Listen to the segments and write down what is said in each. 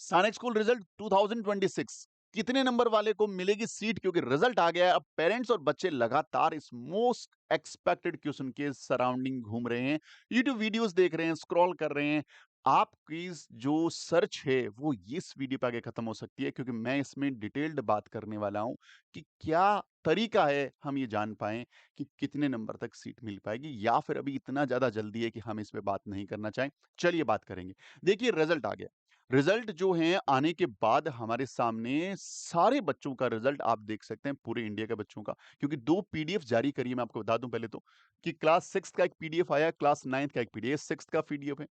सैनिक school result 2026 कितने number वाले को मिलेगी सीट, क्योंकि रिजल्ट आ गया है। अब पेरेंट्स और बच्चे लगातार इस मोस्ट एक्सपेक्टेड क्वेश्चन के सराउंडिंग घूम रहे हैं, यूट्यूब वीडियोस देख रहे हैं, स्क्रॉल कर रहे हैं। आपकी जो सर्च है वो इस वीडियो पे आगे खत्म हो सकती है, क्योंकि मैं इसमें डिटेल्ड बात करने वाला हूं कि क्या तरीका है हम ये जान पाएं कि कितने नंबर तक सीट मिल पाएगी, या फिर अभी इतना ज्यादा जल्दी है कि हम इस पे बात नहीं करना चाहें। चलिए बात करेंगे। देखिए, रिजल्ट आ गया। रिजल्ट जो है आने के बाद हमारे सामने सारे बच्चों का रिजल्ट आप देख सकते हैं, पूरे इंडिया के बच्चों का, क्योंकि दो पीडीएफ जारी करी है। मैं आपको बता दूं पहले तो कि क्लास 6 का एक पीडीएफ आया, क्लास 9 का एक पीडीएफ, 6 का पीडीएफ है।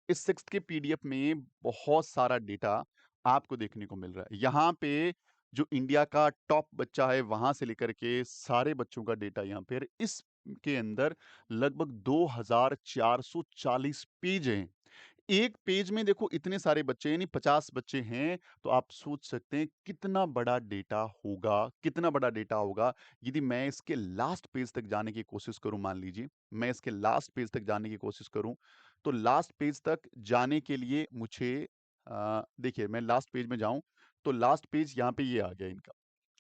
इस 6 के पीडीएफ में बहुत सारा डेटा आपको देखने को मिल रहा है। यहाँ पे जो इंडिया का टॉप बच्चा है वहां से लेकर के सारे बच्चों का डेटा यहाँ पे है। इसके अंदर लगभग 2440 पेज हैं। एक पेज में देखो इतने सारे बच्चे, यानी 50 बच्चे हैं, तो आप सोच सकते हैं कितना बड़ा डेटा होगा, कितना बड़ा डेटा होगा। यदि मैं इसके लास्ट पेज तक जाने की कोशिश करूं, मान लीजिए मैं इसके लास्ट पेज तक जाने की कोशिश करूं, तो लास्ट पेज तक जाने के लिए मुझे देखिए, मैं लास्ट पेज में जाऊं तो लास्ट पेज यहाँ पे ये आ गया इनका।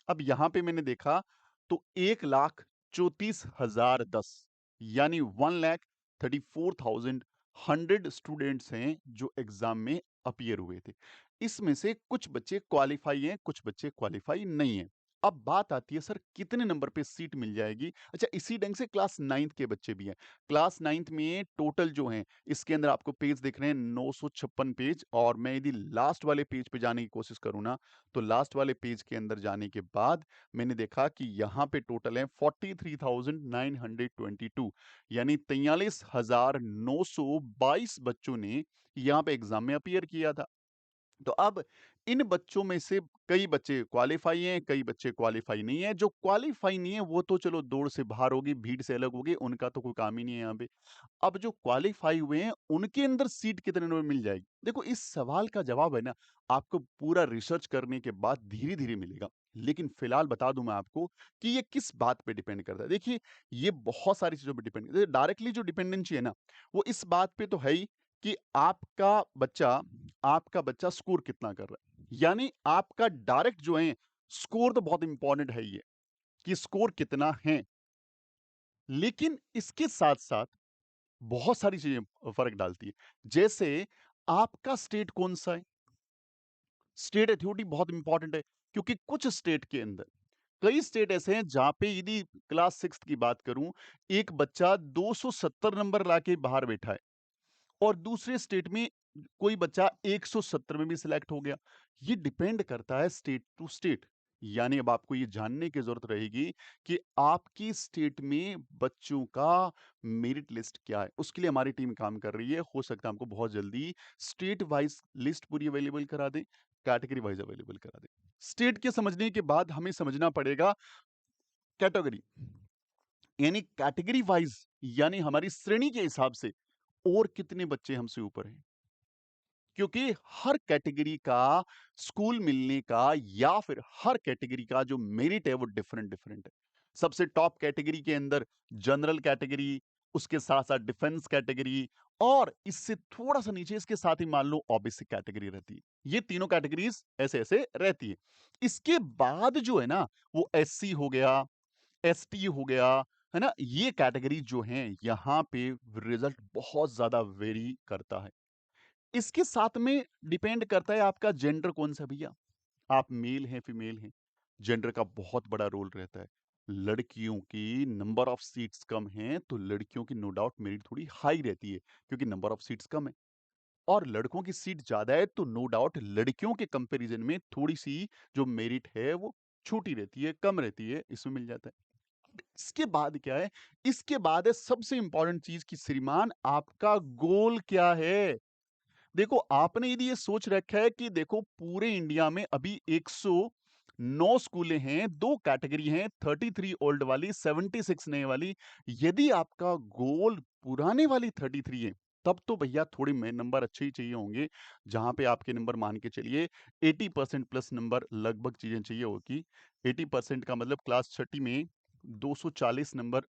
अब यहां पे मैंने देखा तो 1,34,010, यानी 1,34,100 स्टूडेंट्स हैं जो एग्जाम में अपीयर हुए थे। इसमें से कुछ बच्चे क्वालिफाई हैं, कुछ बच्चे क्वालिफाई नहीं हैं। अब बात आती है, सर कितने नंबर पे सीट मिल जाएगी। अच्छा, इसी ढंग से क्लास 9th के बच्चे भी हैं। क्लास 9th में टोटल जो हैं, इसके अंदर आपको पेज दिख रहे हैं 956 पेज, और मैं यदि लास्ट वाले पेज पे जाने की कोशिश करूं ना, तो लास्ट वाले पेज के अंदर जाने के बाद मैंने देखा कि यहाँ पे टोटल है 43,922, यानी 43,922 बच्चों ने यहाँ पे एग्जाम में अपीयर किया था। तो अब इन बच्चों में से कई बच्चे क्वालिफाई हैं, कई बच्चे क्वालिफाई नहीं है। जो क्वालिफाई नहीं है वो तो चलो दौड़ से बाहर होगी, भीड़ से अलग होगी, उनका तो कोई काम ही नहीं है यहाँ पे। अब जो क्वालिफाई हुए हैं उनके अंदर सीट कितने में मिल जाएगी, देखो इस सवाल का जवाब है ना, आपको पूरा रिसर्च करने के बाद धीरे धीरे मिलेगा। लेकिन फिलहाल बता दूं मैं आपको कि ये किस बात पे डिपेंड करता है। देखिए, ये बहुत सारी चीजों पे डिपेंड करता है। डायरेक्टली जो डिपेंडेंसी है ना, वो इस बात पे तो है ही कि आपका बच्चा स्कोर कितना कर रहा है। यानी आपका डायरेक्ट जो है स्कोर तो बहुत इंपॉर्टेंट है, ये कि स्कोर कितना है। लेकिन इसके साथ साथ बहुत सारी चीजें फर्क डालती है। जैसे आपका स्टेट कौन सा है, स्टेट अथॉरिटी बहुत इंपॉर्टेंट है, क्योंकि कुछ स्टेट के अंदर, कई स्टेट ऐसे हैं जहां पे यदि क्लास 6 की बात करूं, एक बच्चा 270 नंबर लाके बाहर बैठा है, और दूसरे स्टेट में कोई बच्चा 170 में भी सिलेक्ट हो गया। ये डिपेंड करता है स्टेट टू स्टेट। यानी अब आपको ये जानने की जरूरत रहेगी कि आपकी स्टेट में बच्चों का मेरिट लिस्ट क्या है। उसके लिए हमारी टीम काम कर रही है। हो सकता है हमको बहुत जल्दी स्टेट वाइज लिस्ट पूरी अवेलेबल करा दें, कैटेगरी वाइज अवेलेबल करा दें। स्टेट के समझने के बाद हमें समझना पड़ेगा कैटेगरी, यानी कैटेगरी वाइज, यानी हमारी श्रेणी के हिसाब से और कितने बच्चे हमसे ऊपर हैं। क्योंकि हर कैटेगरी का स्कूल मिलने का, या फिर हर कैटेगरी का जो मेरिट है वो डिफरेंट डिफरेंट है। सबसे टॉप कैटेगरी के अंदर जनरल कैटेगरी, उसके साथ साथ डिफेंस कैटेगरी, और इससे थोड़ा सा नीचे इसके साथ ही मान लो ओबीसी कैटेगरी रहती है। ये तीनों कैटेगरीज ऐसे ऐसे रहती है। इसके बाद जो है ना, वो एससी हो गया, एसटी हो गया, है ना, ये कैटेगरी जो है यहां पे रिजल्ट बहुत ज्यादा वेरी करता है। इसके साथ में डिपेंड करता है आपका जेंडर कौन सा, भैया आप मेल हैं फीमेल हैं। जेंडर का बहुत बड़ा रोल रहता है। लड़कियों की नंबर ऑफ सीट्स कम हैं, तो लड़कियों की नो डाउट मेरिट थोड़ी हाई रहती है, क्योंकि नंबर ऑफ सीट्स कम है। और लड़कों की सीट ज्यादा है, तो नो डाउट लड़कियों के कंपैरिजन में थोड़ी सी जो मेरिट है वो छोटी रहती है, कम रहती है, इसमें मिल जाता है। अब इसके बाद क्या है, इसके बाद है सबसे इंपॉर्टेंट चीज कि श्रीमान आपका गोल क्या है। देखो, आपने यदि ये सोच रखा है कि देखो पूरे इंडिया में अभी 109 स्कूलें हैं, दो कैटेगरी हैं, 33 ओल्ड वाली, 76 नए वाली। यदि आपका गोल पुराने वाली 33 है, तब तो भैया थोड़े में नंबर अच्छे ही चाहिए होंगे। जहां पे आपके नंबर मान के चलिए 80% प्लस नंबर लगभग चीजें चाहिए होगी। 80% का मतलब क्लास छठी में 240 नंबर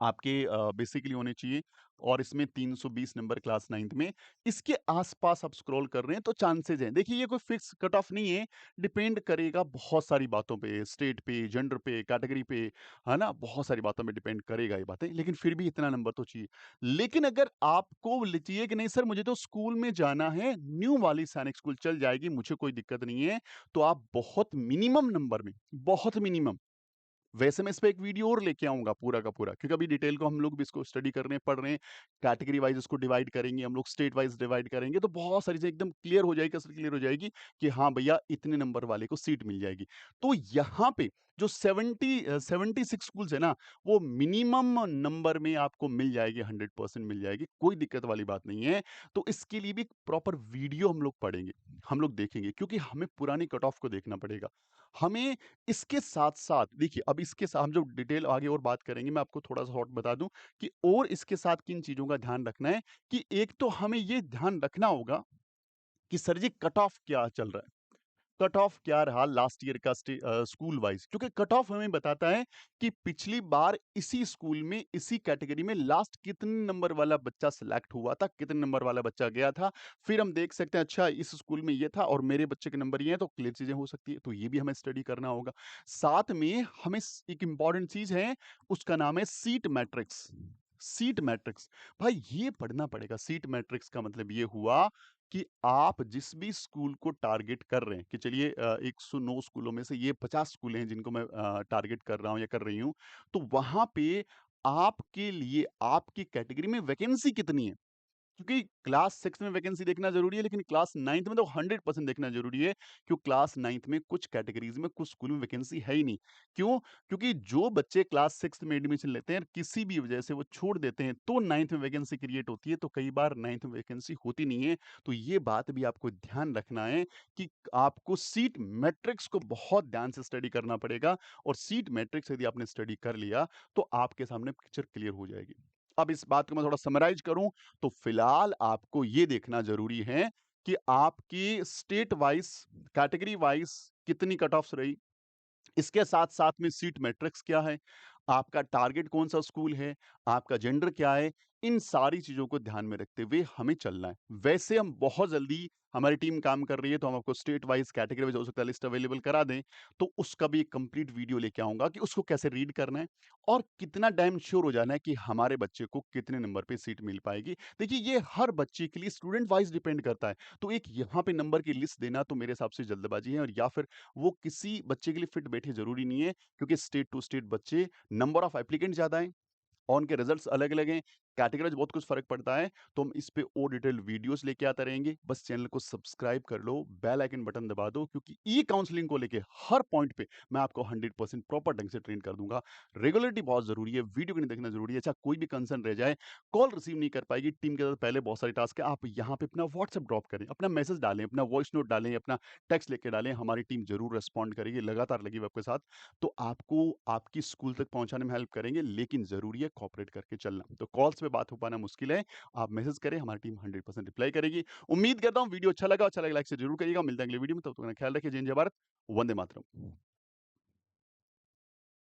आपके बेसिकली होने चाहिए और इसमें 320 नंबर क्लास 9th में। इसके आस-पास आप स्क्रॉल कर रहे हैं तो चांसेज़ हैं। देखिए ये कोई फिक्स कट ऑफ नहीं है, डिपेंड करेगा बहुत सारी बातों पे, स्टेट पे, जेंडर पे, कैटेगरी पे, है ना? बहुत सारी बातों में डिपेंड करेगा ये बातें, लेकिन फिर भी इतना नंबर तो चाहिए। लेकिन अगर आपको ल चाहिए कि नहीं सर मुझे तो स्कूल में जाना है, न्यू वाली सैनिक स्कूल चल जाएगी, मुझे कोई दिक्कत नहीं है, तो आप बहुत मिनिमम नंबर में, बहुत मिनिमम वैसे मैं इस पे एक वीडियो और लेके आऊँगा पूरा का पूरा, क्योंकि अभी डिटेल को हम लोग भी इसको स्टडी कर रहे हैं, पढ़ रहे हैं, कैटेगरी वाइज़ इसको डिवाइड करेंगे, हम लोग स्टेट वाइज़ डिवाइड करेंगे, तो बहुत सारी चीज़ें एकदम क्लियर हो जाएगी, कसर क्लियर हो जाएगी कि हाँ भैया, इतने नंबर वाले को सीट मिल जाएगी। तो यहाँ पे जो 76 स्कूल्स है ना, वो मिनिमम नंबर में आपको मिल जाएगी, 100% मिल जाएगी, कोई दिक्कत वाली बात नहीं है। तो इसके लिए भी एक प्रॉपर वीडियो हम लोग पढ़ेंगे, हम लोग देखेंगे, क्योंकि हमें पुरानी कट ऑफ को देखना पड़ेगा। हमें इसके साथ-साथ देखिए, अब इसके साथ हम जो डिटेल आगे और बात करेंगे, मैं आपको थोड़ा-सा शॉर्ट बता दूँ कि और इसके साथ किन चीज़ों का ध्यान रखना है कि एक तो हमें ये ध्यान रखना होगा कि सर जी कट ऑफ क्या चल रहा है? कट ऑफ क्या रहा लास्ट ईयर का स्कूल वाइज़? क्योंकि कट ऑफ हमें बताता है कि पिछली बार इसी स्कूल में, इसी कैटेगरी में लास्ट कितने नंबर वाला बच्चा सिलेक्ट हुआ था, कितने नंबर वाला बच्चा गया था। फिर हम देख सकते हैं अच्छा इस स्कूल में ये था और मेरे बच्चे के नंबर ये हैं, तो क्लियर चीज़ें हो सकती है। तो ये भी हमें स्टडी करना होगा। साथ में हमें एक इम्पोर्टेंट चीज़ है, उसका नाम है सीट मैट्रिक्स। सीट मैट्रिक्स, भाई ये पढ़ना पड़ेगा। सीट मैट्रिक्स का मतलब ये हुआ कि आप जिस भी स्कूल को टारगेट कर रहे हैं कि चलिए 109 स्कूलों में से ये 50 स्कूल हैं जिनको मैं टारगेट कर रहा हूँ या कर रही हूँ, तो वहाँ पे आपके लिए आपकी कैटेगरी में वैकेंसी कितनी है? क्योंकि क्लास 6 में वैकेंसी देखना ज़रूरी है, लेकिन क्लास 9th में तो 100% देखना ज़रूरी है, क्यों क्लास 9th में कुछ कैटेगरीज़ में कुछ स्कूल में वैकेंसी है ही नहीं। क्यों? क्योंकि जो बच्चे क्लास 6 में एडमिशन लेते हैं, किसी भी वजह से वो छोड़ देते हैं, तो 9th में वैकेंसी क्रिएट होती है, तो कई बार 9th में वैकेंसी होती नहीं है। तो ये बात भी आपको ध्यान रखना है कि आपको सीट मैट्रिक्स को बहुत ध्यान से स्टडी करना पड़ेगा और सीट मैट्रिक्स यदि आपने स्टडी कर लिया, तो आपके सामने पिक्चर क्लियर हो जाएगी। अब इस बात को मैं थोड़ा समराइज़ करूँ तो फिलहाल आपको ये देखना ज़रूरी है कि आपकी स्टेट वाइज़, कैटेगरी वाइज़ कितनी कट ऑफ्स रही। इसके साथ-साथ में सीट मैट्रिक्स क्या है, आपका टारगेट कौन-सा स्कूल है, आपका जेंडर क्या है, इन सारी चीज़ों को ध्यान में रखते हुए हमें चलना है। वैसे हम बहुत जल्दी हमारी टीम काम कर रही है, तो हम आपको स्टेट वाइज़, कैटेगरी वाइज़ हो सकता है लिस्ट अवेलेबल करा दें, तो उसका भी एक कंप्लीट वीडियो लेके आऊँगा कि उसको कैसे रीड करना है और कितना डैम श्योर हो जाना है कि हमारे बच्चे को कितने नंबर पे सीट मिल पाएगी। देखिए, ये हर बच्चे के लिए स्टूडेंट वाइज़ डिपेंड करता है, तो एक यहाँ पे नंबर की लिस्ट देना तो मेरे हिसाब से जल्दबाज़ी है और या फिर वो किसी बच्चे के लिए फिट बैठे ज़रूरी नहीं है, क्योंकि स्टेट टू स्टेट बच्चे नंबर ऑफ एप्लीकेंट ज़्यादा हैं और उनके रिजल्ट्स अलग-अलग हैं, कैटेगरीज़ बहुत कुछ फ़र्क पड़ता है, तो हम इस पे और डिटेल्ड वीडियोज़ लेके आते रहेंगे। बस चैनल को सब्सक्राइब कर लो, बेल आइकन बटन दबा दो क्योंकि ई-काउंसलिंग को लेके हर पॉइंट पे मैं आपको 100% प्रॉपर ढंग से ट्रेन कर दूँगा। रेगुलरिटी बहुत ज़रूरी है, वीडियो को नहीं देखना ज़रूरी है। अच्छा कोई भी कंसर्न रह जाए, कॉल रिसीव नहीं कर पाएगी टीम के साथ पहले बहुत सारे टास्क है, आप यहाँ पे अपना व्हाट्सएप ड्रॉप करें, अपना मैसेज डालें, अपना वॉइस नोट डालें, अपना टेक्स्ट लिख के डालें, हमारी टीम ज़रूर रिस्पॉन्ड करेगी, लगातार लगी हुई है आपके साथ। तो आपको आपकी स्कूल तक पहुँचाने में हेल्प करेंगे, लेकिन ज़रूरी है कोऑपरेट करके चलना। तो कॉल्स पे बात हो पाना मुश्किल है, आप मैसेज करें, हमारी टीम 100% रिप्लाई करेगी। उम्मीद करता हूँ वीडियो अच्छा लगा लाइक से ज़रूर करिएगा। मिलते हैं अगली वीडियो में, तब तक अपना ख्याल रखिए। जय हिंद, जय भारत, वंदे मातरम।